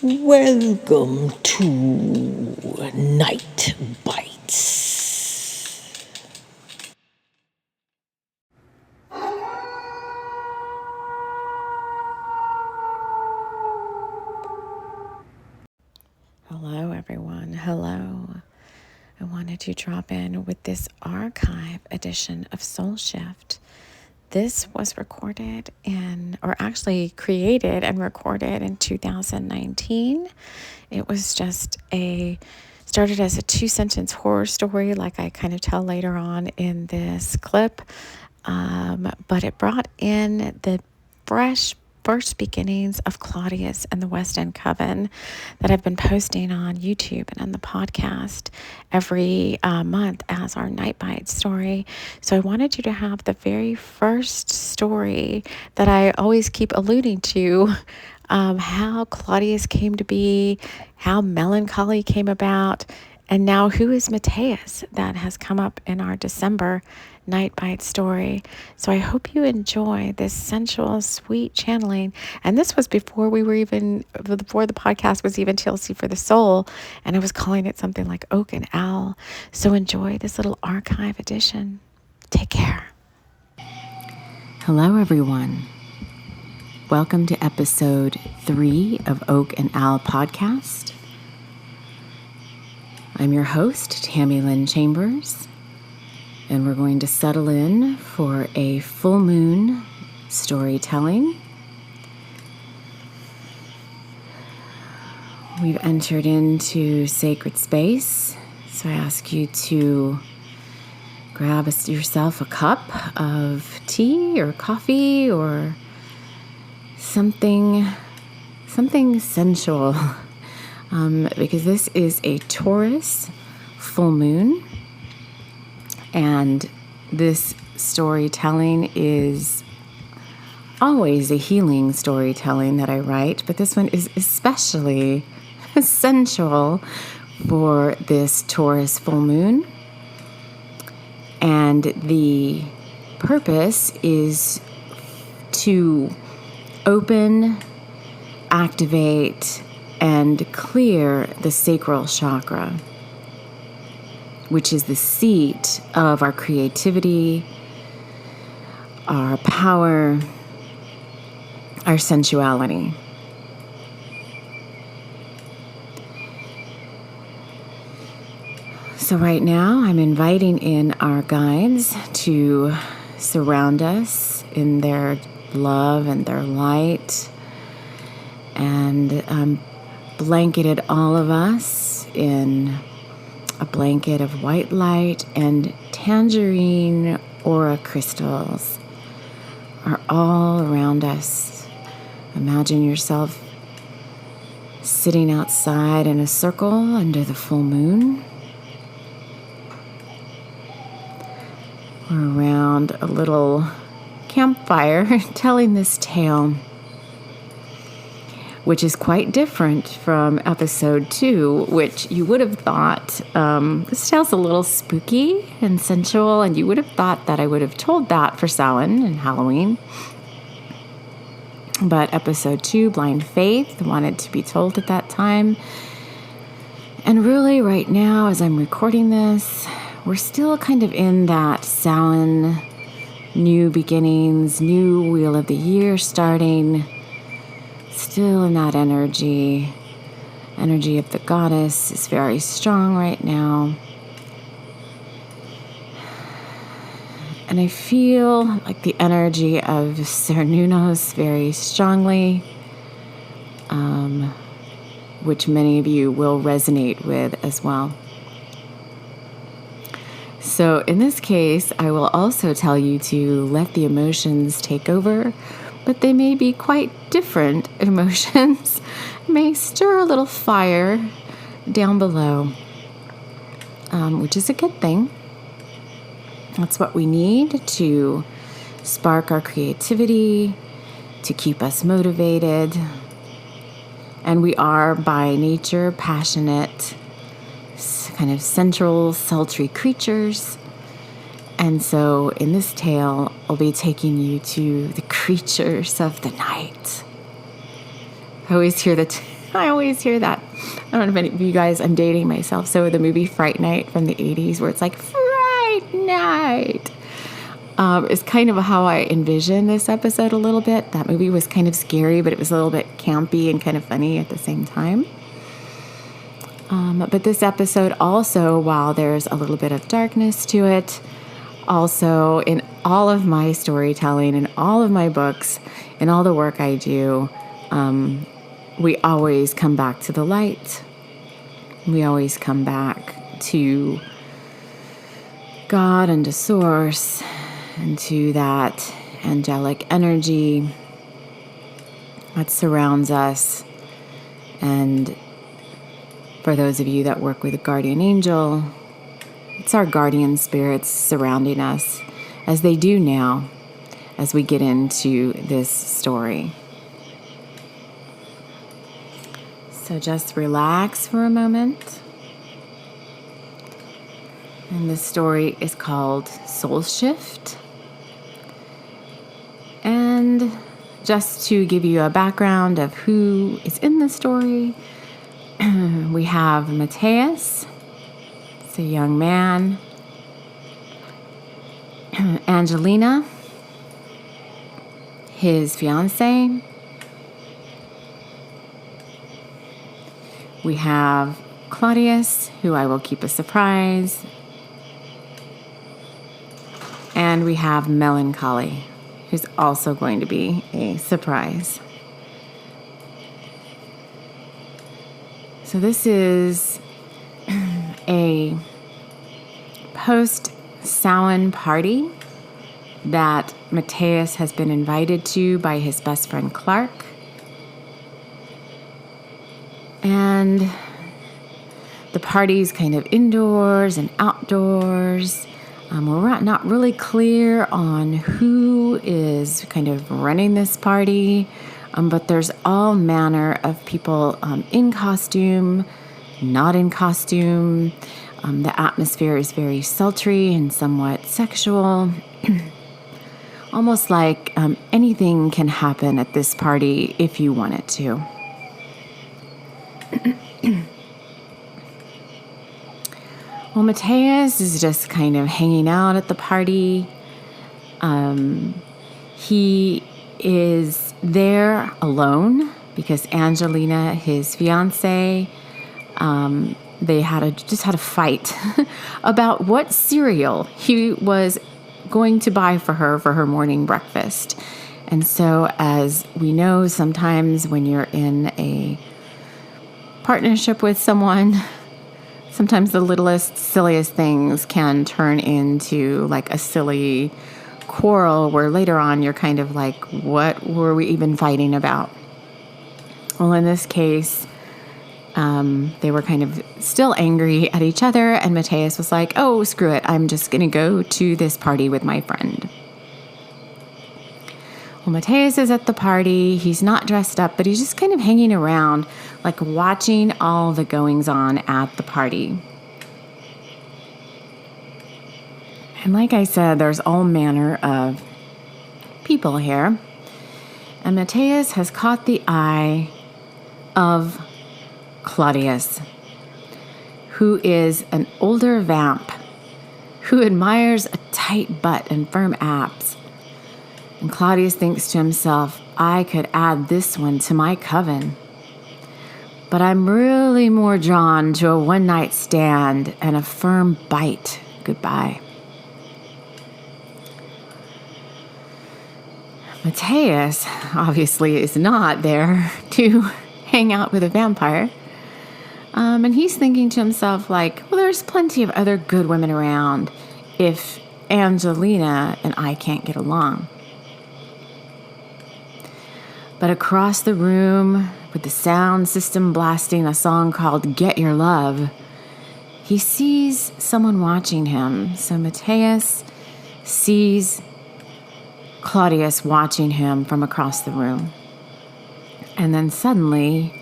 Welcome to Night Bites. Hello, everyone. Hello. I wanted to drop in with this archive edition of Soul Shift. This was recorded created and recorded in 2019. It was started as a 2-sentence horror story, like I kind of tell later on in this clip. But it brought in the fresh first beginnings of Claudius and the West End Coven that I've been posting on YouTube and on the podcast every month as our Night Bite story. So I wanted you to have the very first story that I always keep alluding to, how Claudius came to be, how melancholy came about, and now who is Matthias, that has come up in our December Night Bite story. So I hope you enjoy this sensual, sweet channeling. And this was before the podcast was even TLC for the Soul, and I was calling it something like Oak and Owl. So enjoy this little archive edition. Take care. Hello, everyone. Welcome to episode 3 of Oak and Owl podcast. I'm your host, TAMI Lynn Chambers. And we're going to settle in for a full moon storytelling. We've entered into sacred space, so I ask you to grab yourself a cup of tea or coffee or something sensual, because this is a Taurus full moon. And this storytelling is always a healing storytelling that I write, but this one is especially essential for this Taurus full moon. And the purpose is to open, activate, and clear the sacral chakra, which is the seat of our creativity, our power, our sensuality. So right now, I'm inviting in our guides to surround us in their love and their light, and blanketed all of us in a blanket of white light, and tangerine aura crystals are all around us. Imagine yourself sitting outside in a circle under the full moon, or around a little campfire telling this tale, which is quite different from episode 2, which you would have thought, this tale's a little spooky and sensual, and you would have thought that I would have told that for Samhain and Halloween. But episode 2, Blind Faith, wanted to be told at that time. And really right now, as I'm recording this, we're still kind of in that Samhain, new beginnings, new wheel of the year starting. Still in that energy of the goddess is very strong right now. And I feel like the energy of Cernunnos very strongly, which many of you will resonate with as well. So in this case, I will also tell you to let the emotions take over, but they may be quite different emotions, may stir a little fire down below, which is a good thing. That's what we need to spark our creativity, to keep us motivated. And we are by nature passionate, kind of central, sultry creatures. And so in this tale, I'll be taking you to the creatures of the night. I always hear I always hear that. I don't know if any of you guys, I'm dating myself. So the movie Fright Night from the 80s, where it's like, Fright Night, is kind of how I envision this episode a little bit. That movie was kind of scary, but it was a little bit campy and kind of funny at the same time. But this episode also, while there's a little bit of darkness to it, also in all of my storytelling, in all of my books, in all the work I do, we always come back to the light. We always come back to God and to Source and to that angelic energy that surrounds us. And for those of you that work with a guardian angel, it's our guardian spirits surrounding us, as they do now, as we get into this story. So just relax for a moment. And this story is called Soul Shift. And just to give you a background of who is in the story, we have Matthias. It's a young man. Angelina, his fiancée. We have Claudius, who I will keep a surprise. And we have Melancholy, who's also going to be a surprise. So this is a post-Samhain party that Matthias has been invited to by his best friend Clark. And the party's kind of indoors and outdoors. We're not really clear on who is kind of running this party, but there's all manner of people in costume, not in costume. The atmosphere is very sultry and somewhat sexual. Almost like anything can happen at this party if you want it to. Well, Matthias is just kind of hanging out at the party. He is there alone because Angelina, his fiancée, they just had a fight about what cereal he was going to buy for her morning breakfast. And so, as we know, sometimes when you're in a partnership with someone, sometimes the littlest, silliest things can turn into like a silly quarrel where later on you're kind of like, what were we even fighting about? Well, in this case, they were kind of still angry at each other, and Matthias was like, oh, screw it, I'm just going to go to this party with my friend. Well, Matthias is at the party. He's not dressed up, but he's just kind of hanging around, like watching all the goings-on at the party. And like I said, there's all manner of people here. And Matthias has caught the eye of Claudius, who is an older vamp who admires a tight butt and firm abs. And Claudius thinks to himself, I could add this one to my coven. But I'm really more drawn to a one-night stand and a firm bite. Goodbye. Matthias obviously is not there to hang out with a vampire. And he's thinking to himself, like, well, there's plenty of other good women around if Angelina and I can't get along. But across the room, with the sound system blasting a song called Get Your Love, he sees someone watching him. So Matthias sees Claudius watching him from across the room. And then suddenly,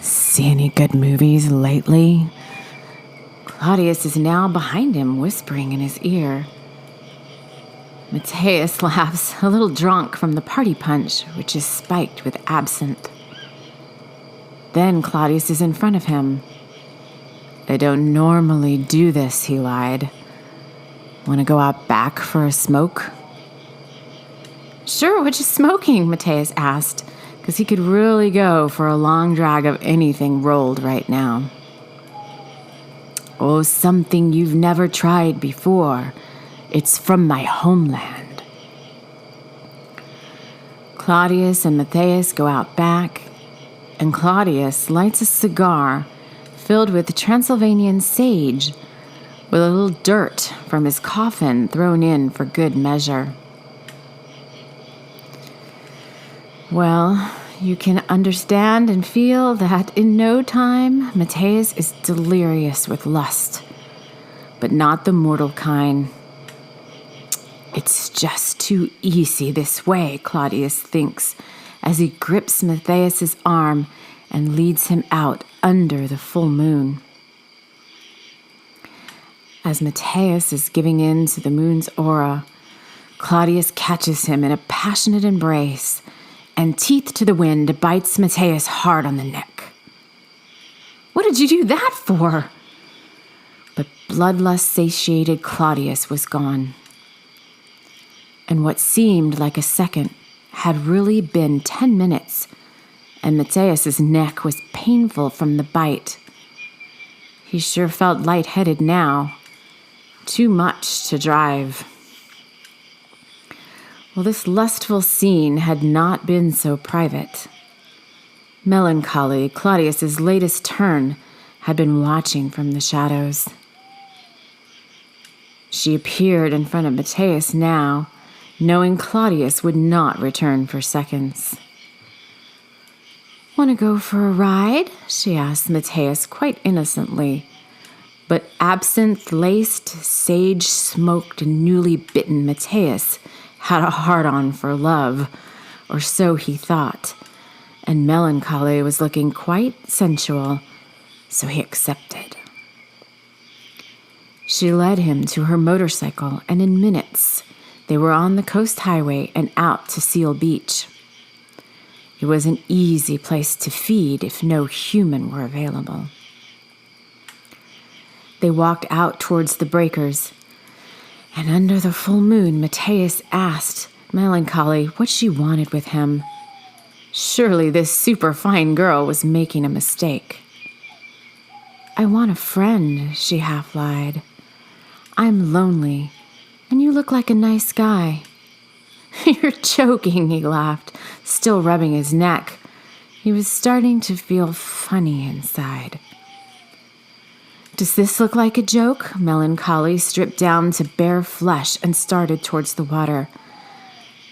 see any good movies lately? Claudius is now behind him, whispering in his ear. Matthias laughs, a little drunk from the party punch, which is spiked with absinthe. then Claudius is in front of him. "I don't normally do this," he lied. "Want to go out back for a smoke?" "Sure, what you smoking?" Matthias asked, because he could really go for a long drag of anything rolled right now. "Oh, something you've never tried before. It's from my homeland." Claudius and Matthias go out back, and Claudius lights a cigar filled with Transylvanian sage, with a little dirt from his coffin thrown in for good measure. Well, you can understand and feel that in no time, Matthias is delirious with lust, but not the mortal kind. "It's just too easy this way," Claudius thinks, as he grips Matthias's arm and leads him out under the full moon. As Matthias is giving in to the moon's aura, Claudius catches him in a passionate embrace and, teeth to the wind, bites Matthias hard on the neck. "What did you do that for?" But bloodlust-satiated Claudius was gone. And what seemed like a second had really been 10 minutes, and Matthias's neck was painful from the bite. He sure felt lightheaded now. Too much to drive. Well, this lustful scene had not been so private. Melancholy, Claudius's latest turn, had been watching from the shadows. She appeared in front of Matthias now, knowing Claudius would not return for seconds. "Want to go for a ride?" she asked Matthias quite innocently. But absinthe-laced, sage-smoked, newly bitten Matthias had a hard-on for love, or so he thought, and Melancholy was looking quite sensual, so he accepted. She led him to her motorcycle, and in minutes they were on the coast highway and out to Seal Beach. It was an easy place to feed if no human were available. They walked out towards the breakers, and under the full moon, Matthias asked Melancholy what she wanted with him. Surely this superfine girl was making a mistake. "I want a friend," she half lied. "I'm lonely, and you look like a nice guy." "You're joking," he laughed, still rubbing his neck. He was starting to feel funny inside. "Does this look like a joke?" Melancholy stripped down to bare flesh and started towards the water.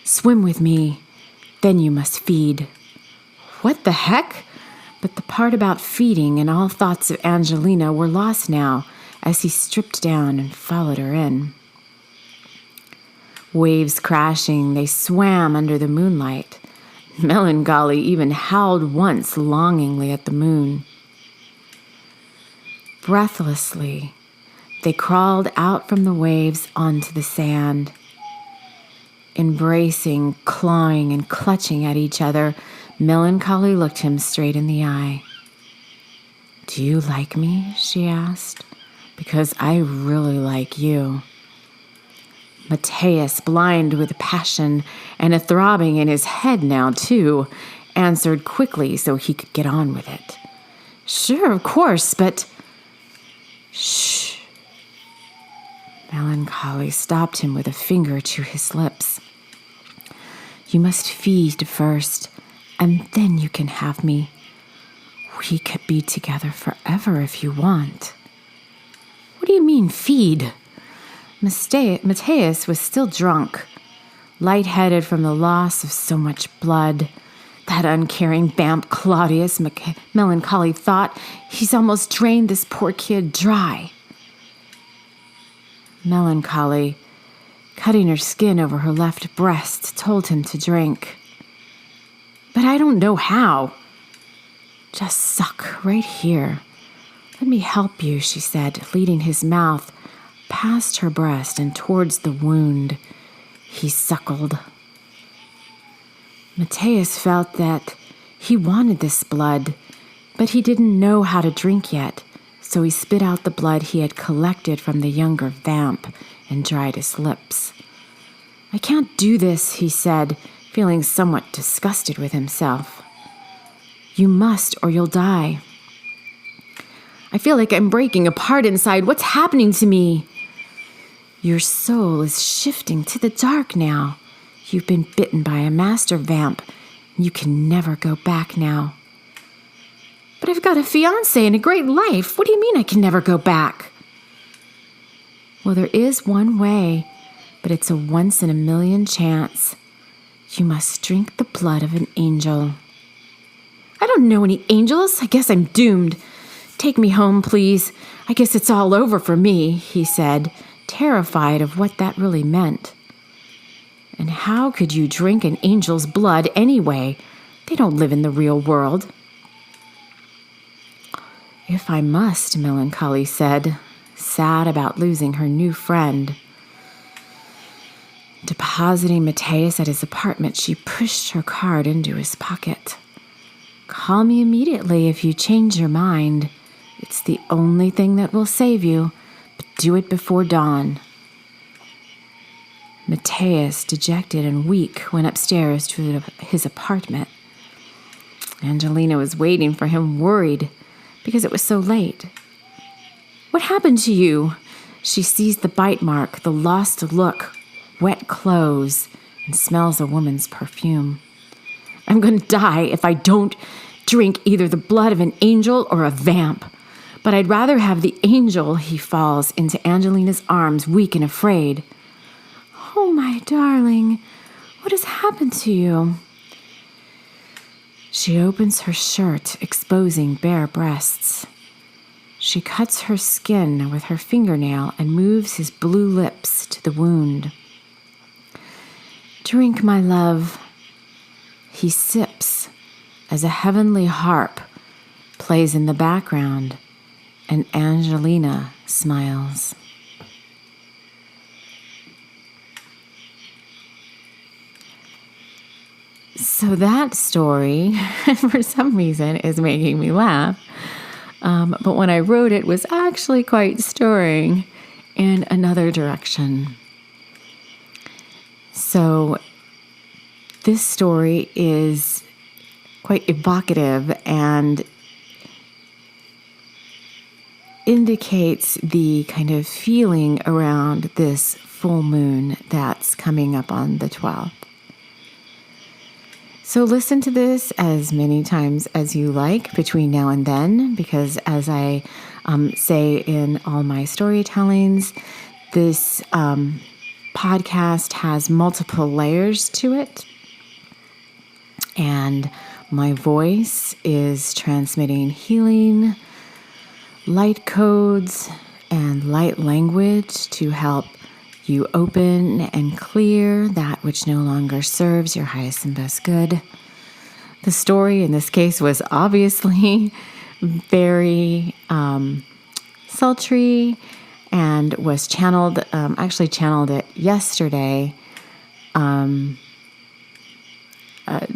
"Swim with me, then you must feed." "What the heck?" But the part about feeding and all thoughts of Angelina were lost now as he stripped down and followed her in. Waves crashing, they swam under the moonlight. Melancholy even howled once longingly at the moon. Breathlessly, they crawled out from the waves onto the sand. Embracing, clawing, and clutching at each other, Melancholy looked him straight in the eye. "Do you like me?" she asked. "Because I really like you." Matthias, blind with passion and a throbbing in his head now, too, answered quickly so he could get on with it. "Sure, of course, but—" "Shh." Melancholy stopped him with a finger to his lips. "You must feed first, and then you can have me. We could be together forever if you want." "What do you mean, feed?" Matthias was still drunk, lightheaded from the loss of so much blood. That uncaring vamp Claudius, Melancholy thought, he's almost drained this poor kid dry. Melancholy, cutting her skin over her left breast, told him to drink. "But I don't know how." "Just suck right here. Let me help you," she said, leading his mouth past her breast and towards the wound. He suckled. Matthias felt that he wanted this blood, But he didn't know how to drink yet, so he spit out the blood he had collected from the younger vamp and dried his lips. "I can't do this," he said, feeling somewhat disgusted with himself. "You must, or you'll die." "I feel like I'm breaking apart inside. What's happening to me?" "Your soul is shifting to the dark now. You've been bitten by a master vamp. You can never go back now." "But I've got a fiancé and a great life. What do you mean I can never go back?" "Well, there is one way, but it's a once-in-a-million chance. You must drink the blood of an angel." "I don't know any angels. I guess I'm doomed. Take me home, please. I guess it's all over for me," he said, terrified of what that really meant. "And how could you drink an angel's blood anyway? They don't live in the real world." "If I must," Melancholy said, sad about losing her new friend. Depositing Matthias at his apartment, she pushed her card into his pocket. "Call me immediately if you change your mind. It's the only thing that will save you, but do it before dawn." Matthias, dejected and weak, went upstairs to his apartment. Angelina was waiting for him, worried, because it was so late. "What happened to you?" She sees the bite mark, the lost look, wet clothes, and smells a woman's perfume. "I'm going to die if I don't drink either the blood of an angel or a vamp. But I'd rather have the angel." He falls into Angelina's arms, weak and afraid. "Oh, my darling, what has happened to you?" She opens her shirt, exposing bare breasts. She cuts her skin with her fingernail and moves his blue lips to the wound. "Drink, my love." He sips as a heavenly harp plays in the background, and Angelina smiles. So that story, for some reason, is making me laugh. But when I wrote it, was actually quite stirring in another direction. So this story is quite evocative and indicates the kind of feeling around this full moon that's coming up on the 12th. So listen to this as many times as you like between now and then, because as I say in all my storytellings, this podcast has multiple layers to it. And my voice is transmitting healing, light codes, and light language to help you open and clear that which no longer serves your highest and best good. The story in this case was obviously very sultry and was channeled, actually channeled it yesterday.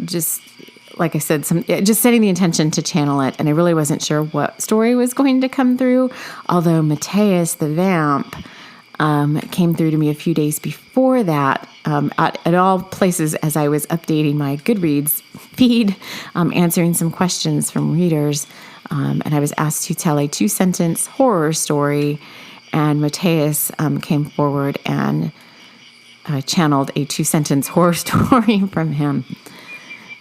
Just like I said, just setting the intention to channel it. And I really wasn't sure what story was going to come through. Although Matthias, the vamp, came through to me a few days before that, at all places as I was updating my Goodreads feed, answering some questions from readers. And I was asked to tell a 2-sentence horror story. And Matthias came forward and channeled a 2-sentence horror story from him.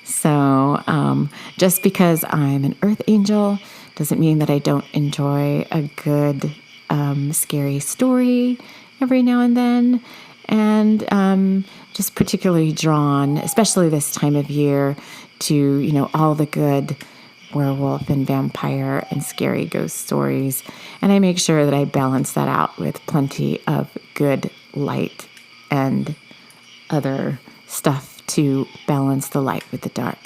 So just because I'm an earth angel doesn't mean that I don't enjoy a good scary story every now and then. And just particularly drawn, especially this time of year, to, all the good werewolf and vampire and scary ghost stories. And I make sure that I balance that out with plenty of good light and other stuff to balance the light with the dark.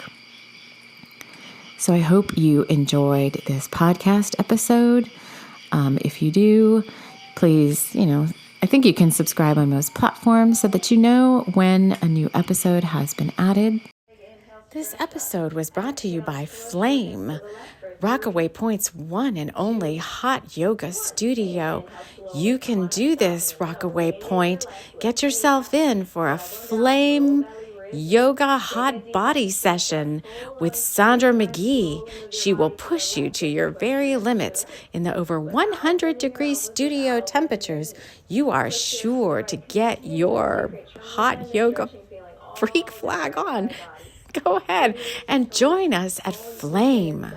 So I hope you enjoyed this podcast episode. If you do, please, I think you can subscribe on most platforms so that you know when a new episode has been added. This episode was brought to you by Flame. Rockaway Point's one and only hot yoga studio. You can do this, Rockaway Point. Get yourself in for a flame yoga hot body session with Sandra McGee. She will push you to your very limits in the over 100-degree studio temperatures. You are sure to get your hot yoga freak flag on. Go ahead and join us at Flame.